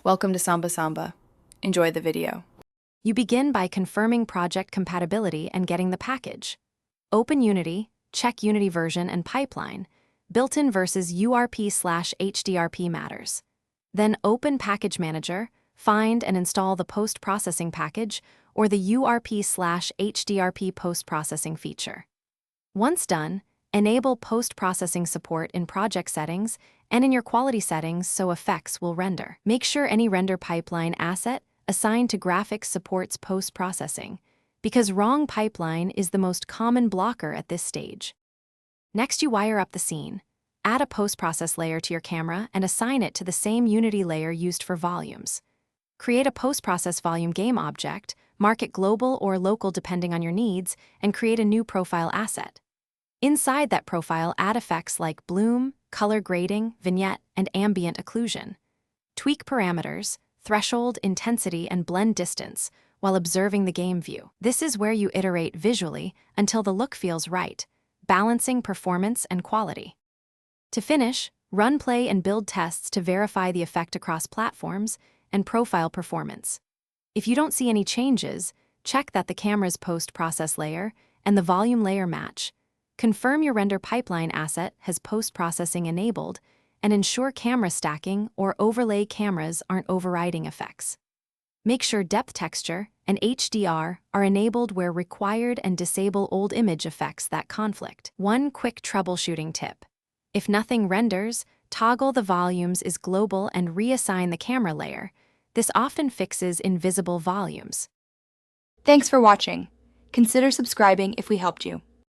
Welcome to Samba Samba. Enjoy the video. You begin by confirming project compatibility and getting the package. Open Unity, check Unity version and pipeline, built-in versus URP/HDRP matters. Then open Package Manager, find and install the post-processing package or the URP/HDRP post-processing feature. Once done, enable post-processing support in project settings and in your quality settings so effects will render. Make sure any render pipeline asset assigned to graphics supports post-processing, because wrong pipeline is the most common blocker at this stage. Next, you wire up the scene. Add a post-process layer to your camera and assign it to the same Unity layer used for volumes. Create a post-process volume game object, mark it global or local depending on your needs, and create a new profile asset. Inside that profile, add effects like bloom, color grading, vignette, and ambient occlusion. Tweak parameters, threshold, intensity, and blend distance while observing the game view. This is where you iterate visually until the look feels right, balancing performance and quality. To finish, run, play, and build tests to verify the effect across platforms and profile performance. If you don't see any changes, check that the camera's post-process layer and the volume layer match. Confirm your render pipeline asset has post-processing enabled, and ensure camera stacking or overlay cameras aren't overriding effects. Make sure depth texture and HDR are enabled where required and disable old image effects that conflict. One quick troubleshooting tip. If nothing renders, toggle the volumes is global and reassign the camera layer. This often fixes invisible volumes. Thanks for watching. Consider subscribing if we helped you.